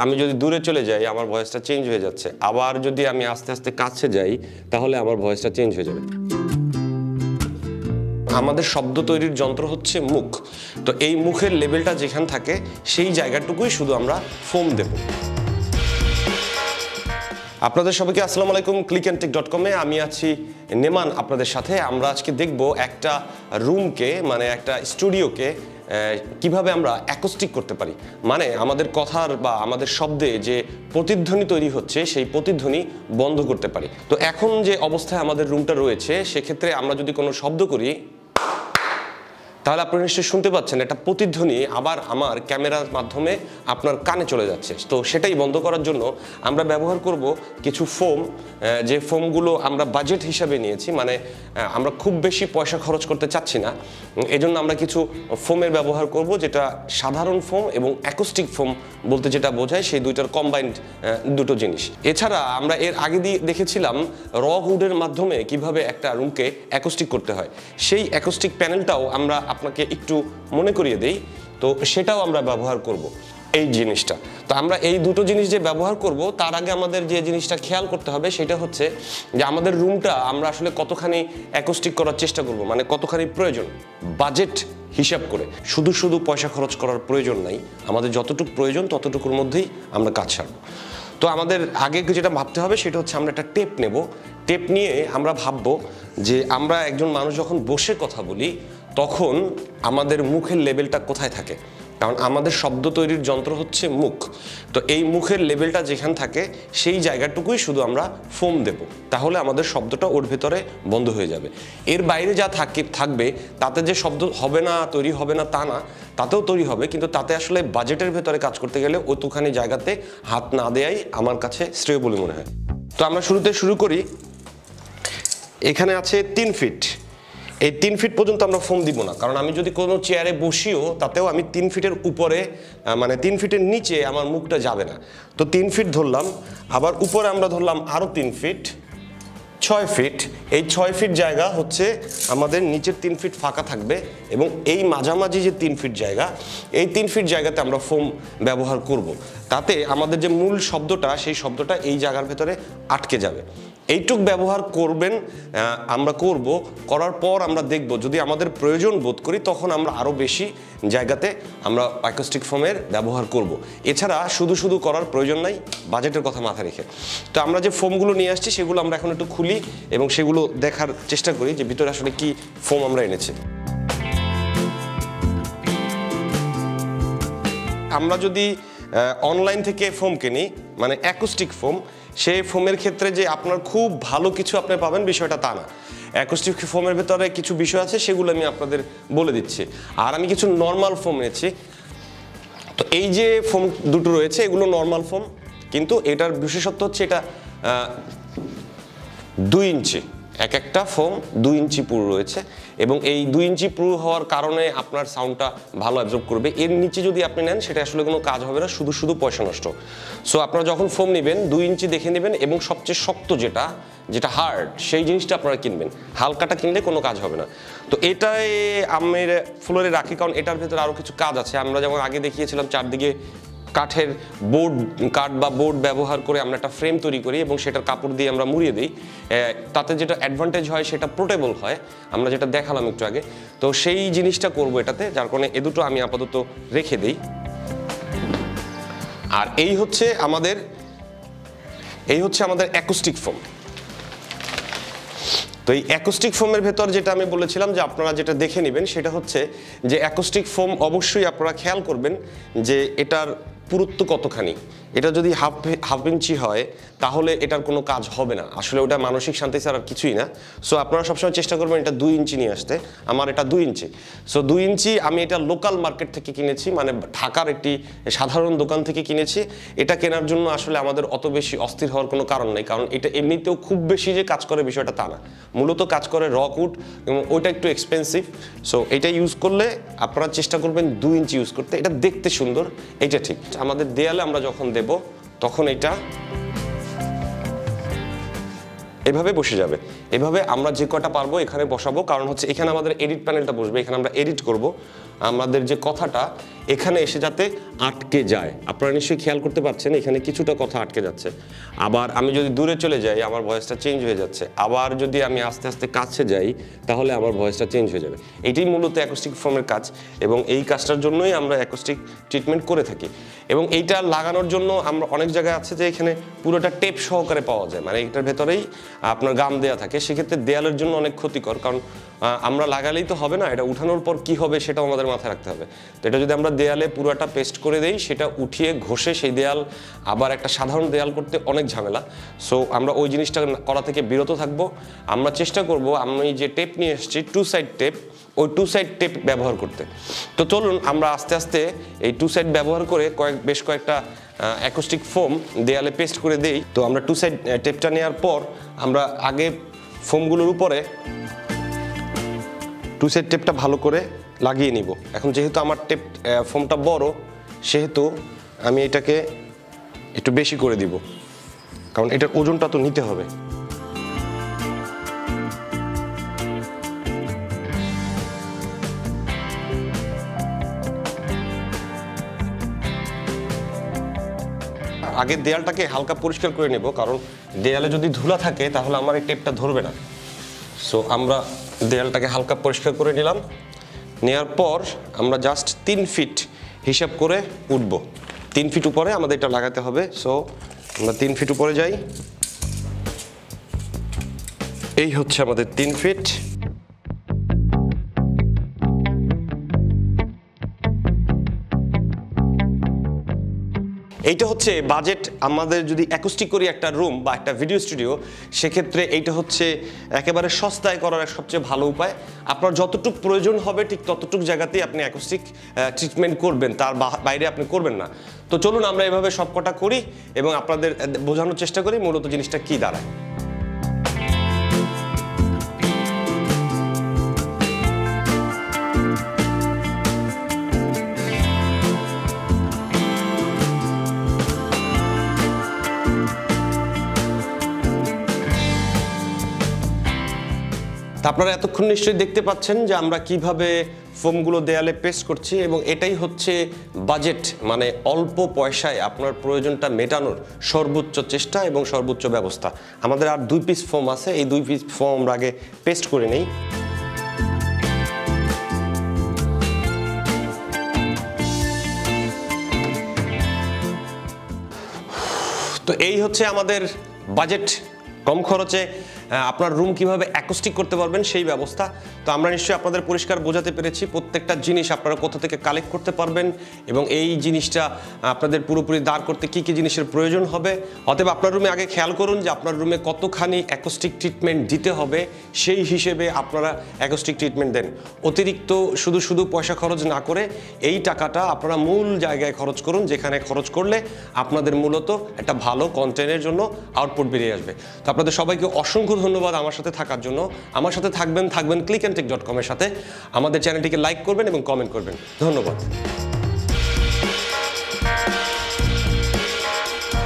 আমি যদি দূরে চলে যাই আমার ভয়েসটা চেঞ্জ হয়ে যাচ্ছে, আবার যদি আমি আস্তে আস্তে কাছে যাই তাহলে আমার ভয়েসটা চেঞ্জ হয়ে যাবে। আমাদের শব্দ তৈরির যন্ত্র হচ্ছে মুখ, তো এই মুখের লেভেলটা যেখানে থাকে সেই জায়গাটুকুই শুধু আমরা ফোম দেব। আপনাদের সবাইকে আসসালামু আলাইকুম। clickandtech.com-এ আমি আছি নেমান আপনাদের সাথে। আমরা আজকে দেখব একটা রুমকে মানে একটা স্টুডিওকে কিভাবে আমরা অ্যাকোস্টিক করতে পারি, মানে আমাদের কথার বা আমাদের শব্দে যে প্রতিধ্বনি তৈরি হচ্ছে সেই প্রতিধ্বনি বন্ধ করতে পারি। তো এখন যে অবস্থায় আমাদের রুমটা রয়েছে সেক্ষেত্রে আমরা যদি কোনো শব্দ করি তাহলে আপনারা নিশ্চয়ই শুনতে পাচ্ছেন একটা প্রতিধ্বনি আবার আমার ক্যামেরার মাধ্যমে আপনার কানে চলে যাচ্ছে। তো সেটাই বন্ধ করার জন্য আমরা ব্যবহার করব কিছু ফোম, যে ফোমগুলো আমরা বাজেট হিসাবে নিয়েছি, মানে আমরা খুব বেশি পয়সা খরচ করতে চাচ্ছি না, এজন্য আমরা কিছু ফোমের ব্যবহার করব যেটা সাধারণ ফোম এবং অ্যাকোস্টিক ফোম বলতে যেটা বোঝায় সেই দুইটার কম্বাইন্ড দুটো জিনিস। এছাড়া আমরা এর আগে দিয়ে দেখেছিলাম র উডের মাধ্যমে কিভাবে একটা রুমকে অ্যাকোস্টিক করতে হয়, সেই অ্যাকোস্টিক প্যানেলটাও আমরা আপনাকে একটু মনে করিয়ে দেই। তো সেটাও আমরা ব্যবহার করব এই জিনিসটা। তো আমরা এই দুটো জিনিস যে ব্যবহার করব তার আগে আমাদের যে জিনিসটা খেয়াল করতে হবে সেটা হচ্ছে যে আমাদের রুমটা আমরা আসলে কতখানি অ্যাকোস্টিক করার চেষ্টা করব, মানে কতখানি প্রয়োজন বাজেট হিসাব করে। শুধু শুধু পয়সা খরচ করার প্রয়োজন নাই, আমাদের যতটুকু প্রয়োজন ততটুকুর মধ্যেই আমরা কাজ সারব। তো আমাদের আগে যেটা ভাবতে হবে সেটা হচ্ছে আমরা একটা টেপ নেব। টেপ নিয়ে আমরা ভাববো যে আমরা একজন মানুষ যখন বসে কথা বলি তখন আমাদের মুখের লেভেলটা কোথায় থাকে, কারণ আমাদের শব্দ তৈরির যন্ত্র হচ্ছে মুখ। তো এই মুখের লেভেলটা যেখানে থাকে সেই জায়গাটুকুই শুধু আমরা ফোম দেব, তাহলে আমাদের শব্দটা ওর ভেতরে বন্ধ হয়ে যাবে। এর বাইরে যা থাকবে তাতে যে শব্দ হবে না, তৈরি হবে না তা না, তাতেও তৈরি হবে, কিন্তু তাতে আসলে বাজেটের ভেতরে কাজ করতে গেলে ওইটুখানি জায়গাতে হাত না দেয়াই আমার কাছে শ্রেয় বলে মনে হয়। তো আমরা শুরু করি। এখানে আছে 3 ফিট। এই 3 ফিট পর্যন্ত আমরা ফোম দিব না, কারণ আমি যদি কোনো চেয়ারে বসিও তাতেও আমি 3 ফিটের উপরে মানে 3 ফিটের নিচে আমার মুখটা যাবে না। তো 3 ফিট ধরলাম, আবার উপরে আমরা ধরলাম আরও 3 ফিট, 6 ফিট। এই 6 ফিট জায়গা হচ্ছে আমাদের নিচের 3 ফিট ফাঁকা থাকবে এবং এই মাঝামাঝি যে 3 ফিট জায়গা, এই 3 ফিট জায়গাতে আমরা ফোম ব্যবহার করব। তাতে আমাদের যে মূল শব্দটা সেই শব্দটা এই জায়গার ভেতরে আটকে যাবে। এইটুক ব্যবহার করবেন, আমরা করার পর আমরা দেখব যদি আমাদের প্রয়োজন বোধ করি তখন আমরা আরও বেশি জায়গাতে আমরা অ্যাকোস্টিক ফোমের ব্যবহার করব। এছাড়া শুধু করার প্রয়োজন নাই বাজেটের কথা মাথায় রেখে। তো আমরা যে ফোমগুলো নিয়ে আসছি সেগুলো আমরা এখন একটু খুলি এবং সেগুলো দেখার চেষ্টা করি যে ভিতরে আসলে কি ফোম আমরা এনেছি। আমরা যদি অনলাইন থেকে ফোম কিনি মানে অ্যাকোস্টিক ফোম, সেই ফোমের ক্ষেত্রে যে আপনার খুব ভালো কিছু আপনি পাবেন বিষয়টা তা না। অ্যাকোস্টিক ফোমের ভেতরে কিছু বিষয় আছে সেগুলো আমি আপনাদের বলে দিচ্ছি। আর আমি কিছু নর্মাল ফোম এনেছি। তো এই যে ফোম দুটো রয়েছে এগুলো নর্মাল ফোম, কিন্তু এটার বিশেষত্ব হচ্ছে এটা 2 ইঞ্চি, এক একটা ফোম 2 ইঞ্চি পুরো রয়েছে এবং এই 2 ইঞ্চি পুরো হওয়ার কারণে আপনার সাউন্ডটা ভালো অ্যাবজর্ব করবে। এর নিচে যদি আপনি নেন সেটা আসলে কোনো কাজ হবে না, শুধু পয়সা নষ্ট। সো আপনারা যখন ফোম নেবেন 2 ইঞ্চি দেখে নেবেন এবং সবচেয়ে শক্ত যেটা হার্ড সেই জিনিসটা আপনারা কিনবেন, হালকাটা কিনলে কোনো কাজ হবে না। তো এটাই আমি ফ্লোরে রাখি কারণ এটার ভেতরে আরও কিছু কাজ আছে। আমরা যেমন আগে দেখিয়েছিলাম চারদিকে কাঠ বা বোর্ড ব্যবহার করে আমরা একটা ফ্রেম তৈরি করি এবং সেটার কাপড় দিয়ে আমরা মুড়িয়ে দিই। তাতে যেটা অ্যাডভান্টেজ হয় সেটা পোর্টেবল হয়, আমরা যেটা দেখালাম একটু আগে। তো সেই জিনিসটা করবো এটাতে, যার কারণে এ দুটো আমি আপাতত রেখে দিই। আর এই হচ্ছে আমাদের অ্যাকোস্টিক ফোম। তো এই অ্যাকোস্টিক ফোমের ভেতর যেটা আমি বলেছিলাম যে আপনারা যেটা দেখে নেবেন সেটা হচ্ছে যে অ্যাকোস্টিক ফোম অবশ্যই আপনারা খেয়াল করবেন যে এটার পুরুত্ব কতখানি। এটা যদি হাফ ইঞ্চি হয় তাহলে এটার কোনো কাজ হবে না, আসলে ওটা মানসিক শান্তি ছাড়া আর কিছুই না। সো আপনারা সবসময় চেষ্টা করবেন এটা 2 ইঞ্চি নিয়ে আসতে। আমার এটা 2 ইঞ্চি। সো 2 ইঞ্চি আমি এটা লোকাল মার্কেট থেকে কিনেছি, মানে ঢাকার একটি সাধারণ দোকান থেকে কিনেছি। এটা কেনার জন্য আসলে আমাদের অত বেশি অস্থির হওয়ার কোনো কারণ নেই, কারণ এটা এমনিতেও খুব বেশি যে কাজ করে বিষয়টা তা না, মূলত কাজ করে রকউড এবং ওইটা একটু এক্সপেন্সিভ। সো এটা ইউজ করলে আপনারা চেষ্টা করবেন 2 ইঞ্চি ইউজ করতে, এটা দেখতে সুন্দর, এটা ঠিক। আমাদের দেয়ালে আমরা যখন দেব তখন এটা এভাবে বসে যাবে। এভাবে আমরা যে কটা পারবো এখানে বসাবো, কারণ হচ্ছে এখানে আমাদের এডিট প্যানেলটা বসবে, এখানে আমরা এডিট করব আমাদের যে কথাটা এখানে এসে যাতে আটকে যায়। আপনারা নিশ্চয়ই খেয়াল করতে পারছেন এখানে কিছুটা কথা আটকে যাচ্ছে। আবার আমি যদি দূরে চলে যাই আমার ভয়েসটা চেঞ্জ হয়ে যাচ্ছে, আবার যদি আমি আস্তে আস্তে কাছে যাই তাহলে আমার ভয়েসটা চেঞ্জ হয়ে যাবে। এটাই মূলত অ্যাকোস্টিক ফোমের কাজ এবং এই কাজটার জন্যই আমরা অ্যাকোস্টিক ট্রিটমেন্ট করে থাকি। এবং এইটা লাগানোর জন্য আমরা অনেক জায়গায় আছে যে এখানে পুরোটা টেপ সহকারে পাওয়া যায়, মানে এটার ভেতরেই আপনার গাম দেওয়া থাকে। সেক্ষেত্রে দেয়ালের জন্য অনেক ক্ষতিকর, কারণ আমরা লাগালেই তো হবে না, এটা উঠানোর পর কি হবে সেটাও আমাদের মাথায় রাখতে হবে। তো এটা যদি আমরা দেয়ালে পুরোটা পেস্ট করে দেই, সেটা উঠিয়ে ঘষে সেই দেয়াল আবার একটা সাধারণ দেয়াল করতে অনেক ঝামেলা। সো আমরা ওই জিনিসটা করা থেকে বিরত থাকব। আমরা চেষ্টা করব আমি যে টেপ নিয়ে এসেছি 2 সাইড টেপ, ওই 2 সাইড টেপ ব্যবহার করতে। তো চলুন আমরা আস্তে আস্তে এই 2 সাইড ব্যবহার করে বেশ কয়েকটা অ্যাকোস্টিক ফোম দেয়ালে পেস্ট করে দেই। তো আমরা 2 সাইড টেপটা নেওয়ার পর আমরা আগে ফোমগুলোর উপরে 2 সাইড টেপটা ভালো করে লাগিয়ে নিব। এখন যেহেতু আমার ফোমটা বড়, সেহেতু আমি এটাকে একটু বেশি করে দিব, কারণ এটার ওজনটা তো নিতে হবে। আগে দেয়ালটাকে হালকা পরিষ্কার করে নেব, কারণ দেয়ালে যদি ধুলা থাকে তাহলে আমার এই টেপটা ধরবে না। সো আমরা দেয়ালটাকে হালকা পরিষ্কার করে নিলাম। নেওয়ার পর আমরা জাস্ট 3 ফিট হিসাব করে উঠব। 3 ফিট উপরে আমাদের এটা লাগাতে হবে। সো আমরা 3 ফিট উপরে যাই। এই হচ্ছে আমাদের 3 ফিট। এইটা হচ্ছে বাজেট। আমাদের যদি অ্যাকোস্টিক করি একটা রুম বা একটা ভিডিও স্টুডিও, সেক্ষেত্রে এইটা হচ্ছে একেবারে সস্তায় করার সবচেয়ে ভালো উপায়। আপনার যতটুকু প্রয়োজন হবে ঠিক ততটুকু জায়গাতেই আপনি অ্যাকোস্টিক ট্রিটমেন্ট করবেন, তার বাইরে আপনি করবেন না। তো চলুন আমরা এভাবে সবকটা করি এবং আপনাদের বোঝানোর চেষ্টা করি মূলত জিনিসটা কী দাঁড়ায়। আপনারা এতক্ষণ নিশ্চয়ই দেখতে পাচ্ছেন যে আমরা কিভাবে ফোমগুলো দেয়ালে পেস্ট করছি, এবং এটাই হচ্ছে বাজেট, মানে অল্প পয়সায় আপনার প্রয়োজনটা মেটানোর সর্বোচ্চ চেষ্টা এবং সর্বোচ্চ ব্যবস্থা। আমাদের আর 2 পিস ফোম আছে, এই 2 পিস ফোম আমরা আগে পেস্ট করে নেই। তো এই হচ্ছে আমাদের বাজেট, কম খরচে আপনার রুম কিভাবে অ্যাকোস্টিক করতে পারবেন সেই ব্যবস্থা। তো আমরা নিশ্চয়ই আপনাদের পরিষ্কার বোঝাতে পেরেছি প্রত্যেকটা জিনিস আপনারা কোথা থেকে কালেক্ট করতে পারবেন এবং এই জিনিসটা আপনাদের পুরোপুরি দাঁড় করতে কী কী জিনিসের প্রয়োজন হবে। অতএব আপনার রুমে আগে খেয়াল করুন যে আপনার রুমে কতখানি অ্যাকোস্টিক ট্রিটমেন্ট দিতে হবে, সেই হিসেবে আপনারা অ্যাকোস্টিক ট্রিটমেন্ট দেন। অতিরিক্ত শুধু শুধু পয়সা খরচ না করে এই টাকাটা আপনারা মূল জায়গায় খরচ করুন, যেখানে খরচ করলে আপনাদের মূলত একটা ভালো কন্টেন্টের জন্য আউটপুট বেরিয়ে আসবে। তো আপনাদের সবাইকে অসংখ্য ধন্যবাদ আমার সাথে থাকার জন্য। আমার সাথে থাকবেন clickandtech.com এর সাথে। আমাদের চ্যানেলটিকে লাইক করবেন এবং কমেন্ট করবেন। ধন্যবাদ।